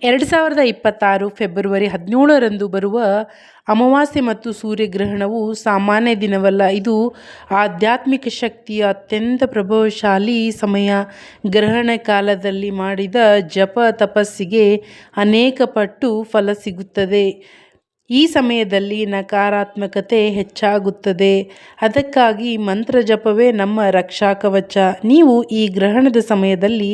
2026 February 17ರಂದು ಬರುವ ಅಮಾವಾಸ್ಯೆ ಮತ್ತು ಸೂರ್ಯಗ್ರಹಣವು ಸಾಮಾನ್ಯ ದಿನವಲ್ಲ. ಇದು ಆಧ್ಯಾತ್ಮಿಕ ಶಕ್ತಿಯ ಅತ್ಯಂತ ಪ್ರಭಾವಶಾಲಿ ಸಮಯ. ಗ್ರಹಣ ಕಾಲದಲ್ಲಿ ಮಾಡಿದ ಜಪ ತಪಸ್ಸಿಗೆ ಅನೇಕ ಪಟ್ಟು ಫಲ ಸಿಗುತ್ತದೆ. ಈ ಸಮಯದಲ್ಲಿ ನಕಾರಾತ್ಮಕತೆ ಹೆಚ್ಚಾಗುತ್ತದೆ. ಅದಕ್ಕಾಗಿ ಮಂತ್ರ ಜಪವೇ ನಮ್ಮ ರಕ್ಷಾ ಕವಚ. ನೀವು ಈ ಗ್ರಹಣದ ಸಮಯದಲ್ಲಿ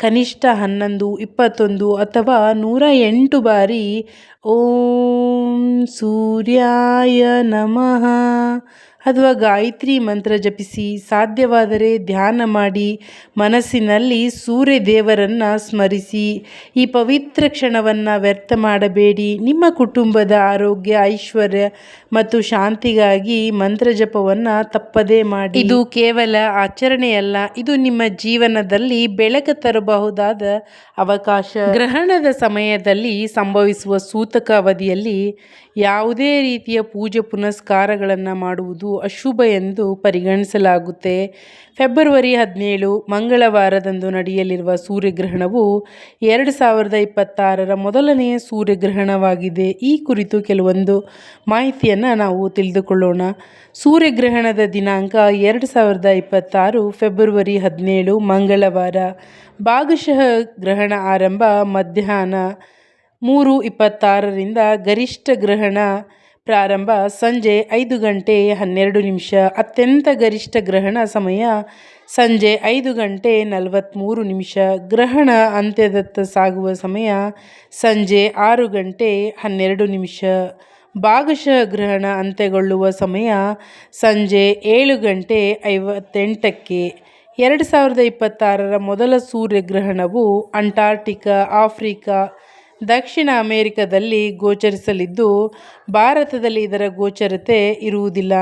ಕನಿಷ್ಠ 11, 21 ಅಥವಾ 108 ಬಾರಿ ಓಂ ಸೂರ್ಯಾಯ ನಮಃ ಅಥವಾ ಗಾಯತ್ರಿ ಮಂತ್ರ ಜಪಿಸಿ. ಸಾಧ್ಯವಾದರೆ ಧ್ಯಾನ ಮಾಡಿ ಮನಸ್ಸಿನಲ್ಲಿ ಸೂರ್ಯ ದೇವರನ್ನು ಸ್ಮರಿಸಿ. ಈ ಪವಿತ್ರ ಕ್ಷಣವನ್ನು ವ್ಯರ್ಥ ಮಾಡಬೇಡಿ. ನಿಮ್ಮ ಕುಟುಂಬದ ಆರೋಗ್ಯ, ಐಶ್ವರ್ಯ ಮತ್ತು ಶಾಂತಿಗಾಗಿ ಮಂತ್ರ ಜಪವನ್ನು ತಪ್ಪದೇ ಮಾಡಿ. ಇದು ಕೇವಲ ಆಚರಣೆಯಲ್ಲ, ಇದು ನಿಮ್ಮ ಜೀವನದಲ್ಲಿ ಬೆಳಕು ತರಬಹುದಾದ ಅವಕಾಶ. ಗ್ರಹಣದ ಸಮಯದಲ್ಲಿ ಸಂಭವಿಸುವ ಸೂತಕ ಅವಧಿಯಲ್ಲಿ ಯಾವುದೇ ರೀತಿಯ ಪೂಜೆ ಪುನಸ್ಕಾರಗಳನ್ನು ಮಾಡುವುದು ಅಶುಭ ಎಂದು ಪರಿಗಣಿಸಲಾಗುತ್ತೆ. ಫೆಬ್ರವರಿ 17 ಮಂಗಳವಾರದಂದು ನಡೆಯಲಿರುವ ಸೂರ್ಯಗ್ರಹಣವು 2026ರ ಮೊದಲನೆಯ ಸೂರ್ಯಗ್ರಹಣವಾಗಿದೆ. ಈ ಕುರಿತು ಕೆಲವೊಂದು ಮಾಹಿತಿಯನ್ನು ನಾವು ತಿಳಿದುಕೊಳ್ಳೋಣ. ಸೂರ್ಯಗ್ರಹಣದ ದಿನಾಂಕ 2026 ಫೆಬ್ರವರಿ 17 ಮಂಗಳವಾರ. ಭಾಗಶಃ ಗ್ರಹಣ ಆರಂಭ ಮಧ್ಯಾಹ್ನ 3:26ರಿಂದ. ಗರಿಷ್ಠ ಗ್ರಹಣ ಪ್ರಾರಂಭ ಸಂಜೆ 5:12. ಅತ್ಯಂತ ಗರಿಷ್ಠ ಗ್ರಹಣ ಸಮಯ ಸಂಜೆ 5:43. ಗ್ರಹಣ ಅಂತ್ಯದತ್ತ ಸಾಗುವ ಸಮಯ ಸಂಜೆ 6:12. ಭಾಗಶಃ ಗ್ರಹಣ ಅಂತ್ಯಗೊಳ್ಳುವ ಸಮಯ ಸಂಜೆ 7:58. 2026ರ ಮೊದಲ ಸೂರ್ಯಗ್ರಹಣವು ಅಂಟಾರ್ಟಿಕಾ, ಆಫ್ರಿಕಾ, ದಕ್ಷಿಣ ಅಮೆರಿಕದಲ್ಲಿ ಗೋಚರಿಸಲಿದ್ದು ಭಾರತದಲ್ಲಿ ಇದರ ಗೋಚರತೆ ಇರುವುದಿಲ್ಲ.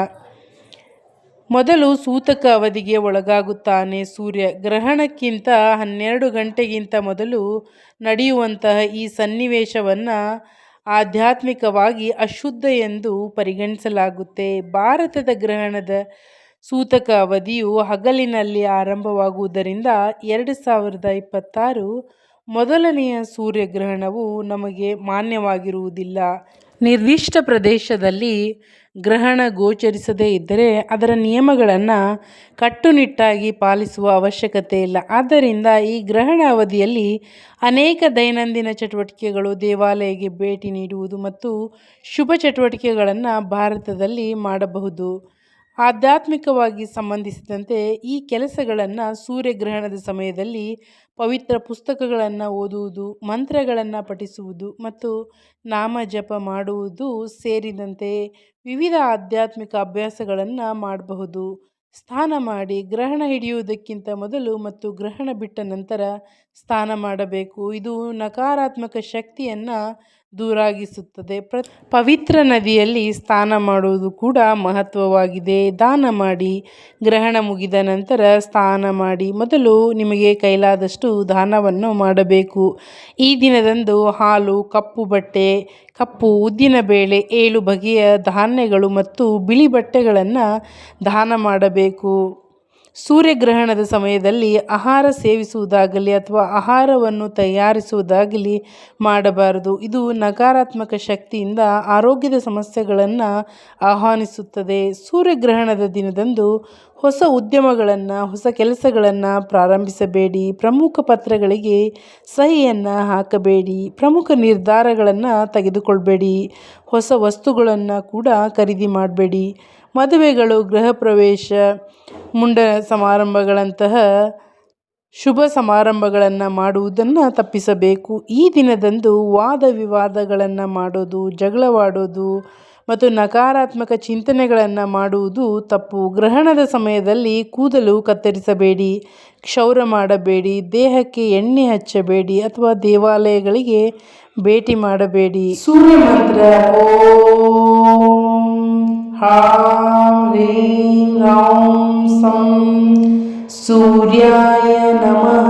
ಮೊದಲು ಸೂತಕ ಅವಧಿಗೆ ಒಳಗಾಗುತ್ತಾನೆ. ಸೂರ್ಯ ಗ್ರಹಣಕ್ಕಿಂತ 12 ಗಂಟೆಗಿಂತ ಮೊದಲು ನಡೆಯುವಂತಹ ಈ ಸನ್ನಿವೇಶವನ್ನು ಆಧ್ಯಾತ್ಮಿಕವಾಗಿ ಅಶುದ್ಧ ಎಂದು ಪರಿಗಣಿಸಲಾಗುತ್ತೆ. ಭಾರತದ ಗ್ರಹಣದ ಸೂತಕ ಅವಧಿಯು ಹಗಲಿನಲ್ಲಿ ಆರಂಭವಾಗುವುದರಿಂದ 2026 ಮೊದಲನೆಯ ಸೂರ್ಯಗ್ರಹಣವು ನಮಗೆ ಮಾನ್ಯವಾಗಿರುವುದಿಲ್ಲ. ನಿರ್ದಿಷ್ಟ ಪ್ರದೇಶದಲ್ಲಿ ಗ್ರಹಣ ಗೋಚರಿಸದೇ ಇದ್ದರೆ ಅದರ ನಿಯಮಗಳನ್ನು ಕಟ್ಟುನಿಟ್ಟಾಗಿ ಪಾಲಿಸುವ ಅವಶ್ಯಕತೆ ಇಲ್ಲ. ಆದ್ದರಿಂದ ಈ ಗ್ರಹಣ ಅವಧಿಯಲ್ಲಿ ಅನೇಕ ದೈನಂದಿನ ಚಟುವಟಿಕೆಗಳು, ದೇವಾಲಯಕ್ಕೆ ಭೇಟಿ ನೀಡುವುದು ಮತ್ತು ಶುಭ ಚಟುವಟಿಕೆಗಳನ್ನು ಭಾರತದಲ್ಲಿ ಮಾಡಬಹುದು. ಆಧ್ಯಾತ್ಮಿಕವಾಗಿ ಸಂಬಂಧಿಸಿದಂತೆ ಈ ಕೆಲಸಗಳನ್ನು ಸೂರ್ಯಗ್ರಹಣದ ಸಮಯದಲ್ಲಿ ಪವಿತ್ರ ಪುಸ್ತಕಗಳನ್ನು ಓದುವುದು, ಮಂತ್ರಗಳನ್ನು ಪಠಿಸುವುದು ಮತ್ತು ನಾಮಜಪ ಮಾಡುವುದು ಸೇರಿದಂತೆ ವಿವಿಧ ಆಧ್ಯಾತ್ಮಿಕ ಅಭ್ಯಾಸಗಳನ್ನು ಮಾಡಬಹುದು. ಸ್ನಾನ ಮಾಡಿ. ಗ್ರಹಣ ಹಿಡಿಯುವುದಕ್ಕಿಂತ ಮೊದಲು ಮತ್ತು ಗ್ರಹಣ ಬಿಟ್ಟ ನಂತರ ಸ್ನಾನ ಮಾಡಬೇಕು. ಇದು ನಕಾರಾತ್ಮಕ ಶಕ್ತಿಯನ್ನು ದೂರಾಗಿಸುತ್ತದೆ. ಪವಿತ್ರ ನದಿಯಲ್ಲಿ ಸ್ನಾನ ಮಾಡುವುದು ಕೂಡ ಮಹತ್ವವಾಗಿದೆ. ದಾನ ಮಾಡಿ. ಗ್ರಹಣ ಮುಗಿದ ನಂತರ ಸ್ನಾನ ಮಾಡಿ. ಮೊದಲು ನಿಮಗೆ ಕೈಲಾದಷ್ಟು ದಾನವನ್ನು ಮಾಡಬೇಕು. ಈ ದಿನದಂದು ಹಾಲು, ಕಪ್ಪು ಬಟ್ಟೆ, ಕಪ್ಪು ಉದ್ದಿನಬೇಳೆ, 7 ಬಗೆಯ ಧಾನ್ಯಗಳು ಮತ್ತು ಬಿಳಿ ಬಟ್ಟೆಗಳನ್ನು ದಾನ ಮಾಡಬೇಕು. ಸೂರ್ಯಗ್ರಹಣದ ಸಮಯದಲ್ಲಿ ಆಹಾರ ಸೇವಿಸುವುದಾಗಲಿ ಅಥವಾ ಆಹಾರವನ್ನು ತಯಾರಿಸುವುದಾಗಲಿ ಮಾಡಬಾರದು. ಇದು ನಕಾರಾತ್ಮಕ ಶಕ್ತಿಯಿಂದ ಆರೋಗ್ಯದ ಸಮಸ್ಯೆಗಳನ್ನು ಆಹ್ವಾನಿಸುತ್ತದೆ. ಸೂರ್ಯಗ್ರಹಣದ ದಿನದಂದು ಹೊಸ ಉದ್ಯಮಗಳನ್ನು, ಹೊಸ ಕೆಲಸಗಳನ್ನು ಪ್ರಾರಂಭಿಸಬೇಡಿ. ಪ್ರಮುಖ ಪತ್ರಗಳಿಗೆ ಸಹಿಯನ್ನು ಹಾಕಬೇಡಿ. ಪ್ರಮುಖ ನಿರ್ಧಾರಗಳನ್ನು ತೆಗೆದುಕೊಳ್ಳಬೇಡಿ. ಹೊಸ ವಸ್ತುಗಳನ್ನು ಕೂಡ ಖರೀದಿ ಮಾಡಬೇಡಿ. ಮದುವೆಗಳು, ಗೃಹ ಪ್ರವೇಶ, ಮುಂಡನ ಸಮಾರಂಭಗಳಂತಹ ಶುಭ ಸಮಾರಂಭಗಳನ್ನು ಮಾಡುವುದನ್ನು ತಪ್ಪಿಸಬೇಕು. ಈ ದಿನದಂದು ವಾದ ವಿವಾದಗಳನ್ನು ಮಾಡೋದು, ಜಗಳವಾಡೋದು ಮತ್ತು ನಕಾರಾತ್ಮಕ ಚಿಂತನೆಗಳನ್ನು ಮಾಡುವುದು ತಪ್ಪು. ಗ್ರಹಣದ ಸಮಯದಲ್ಲಿ ಕೂದಲು ಕತ್ತರಿಸಬೇಡಿ, ಕ್ಷೌರ ಮಾಡಬೇಡಿ, ದೇಹಕ್ಕೆ ಎಣ್ಣೆ ಹಚ್ಚಬೇಡಿ ಅಥವಾ ದೇವಾಲಯಗಳಿಗೆ ಭೇಟಿ ಮಾಡಬೇಡಿ. ಸೂರ್ಯ ಮಂತ್ರ ಓಂ ಹಾಂ ಹ್ರೀಂ ರಾಂ ಸಂ ಸೂರ್ಯಾಯ ನಮಃ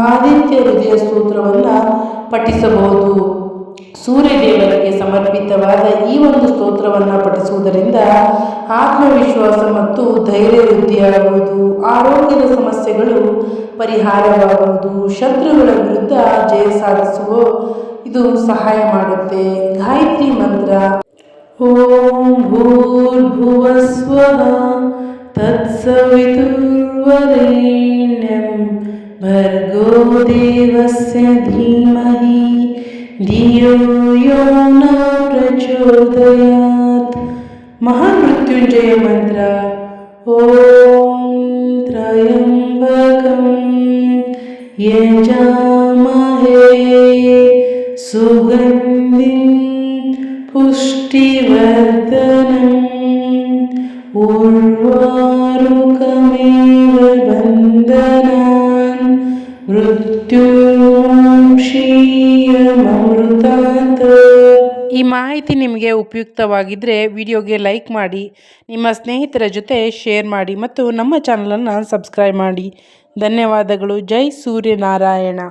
ಆದಿತ್ಯ ಹೃದಯ ಸ್ತೋತ್ರವನ್ನು ಪಠಿಸಬಹುದು. ಸೂರ್ಯದೇವರಿಗೆ ಸಮರ್ಪಿತವಾದ ಈ ಒಂದು ಸ್ತೋತ್ರವನ್ನು ಪಠಿಸುವುದರಿಂದ ಆತ್ಮವಿಶ್ವಾಸ ಮತ್ತು ಧೈರ್ಯ ವೃದ್ಧಿಯಾಗುವುದು, ಆರೋಗ್ಯದ ಸಮಸ್ಯೆಗಳು ಪರಿಹಾರವಾಗುವುದು, ಶತ್ರುಗಳ ವಿರುದ್ಧ ಜಯ ಸಾಧಿಸುವ ಇದು ಸಹಾಯ ಮಾಡುತ್ತೆ. ಗಾಯತ್ರಿ ಮಂತ್ರ ಓಂ ಭೂರ್ಭುವಸ್ವಃ ತತ್ಸವಿತುರ್ವರೆಣ್ಯಂ ಭರ್ಗೋ ದೇವಸ್ಯ ಧೀಮಹಿ ಧಿಯೋ ಯೋ ನ ಪ್ರಚೋದಯಾತ್. ಮಹಾಮೃತ್ಯುಂಜಯ ಮಂತ್ರ ಓಂ ತ್ರಯಂಬಕಂ ಯಜಾಮಹೇ ಸುಗಂಧಿಂ ಪುಷ್ಟಿವರ್ಧನಂ ಉರ್ವಾರುಕಮೇವ ಬಂಧನಾನ್ ಮೃತ್ಯುರ್ಮುಕ್ಷೀಯಮೃತಾತ್. ಈ ಮಾಹಿತಿ ನಿಮಗೆ ಉಪಯುಕ್ತವಾಗಿದ್ದರೆ ವಿಡಿಯೋಗೆ ಲೈಕ್ ಮಾಡಿ, ನಿಮ್ಮ ಸ್ನೇಹಿತರ ಜೊತೆ ಶೇರ್ ಮಾಡಿ ಮತ್ತು ನಮ್ಮ ಚಾನಲನ್ನು ಸಬ್ಸ್ಕ್ರೈಬ್ ಮಾಡಿ. ಧನ್ಯವಾದಗಳು. ಜೈ ಸೂರ್ಯನಾರಾಯಣ.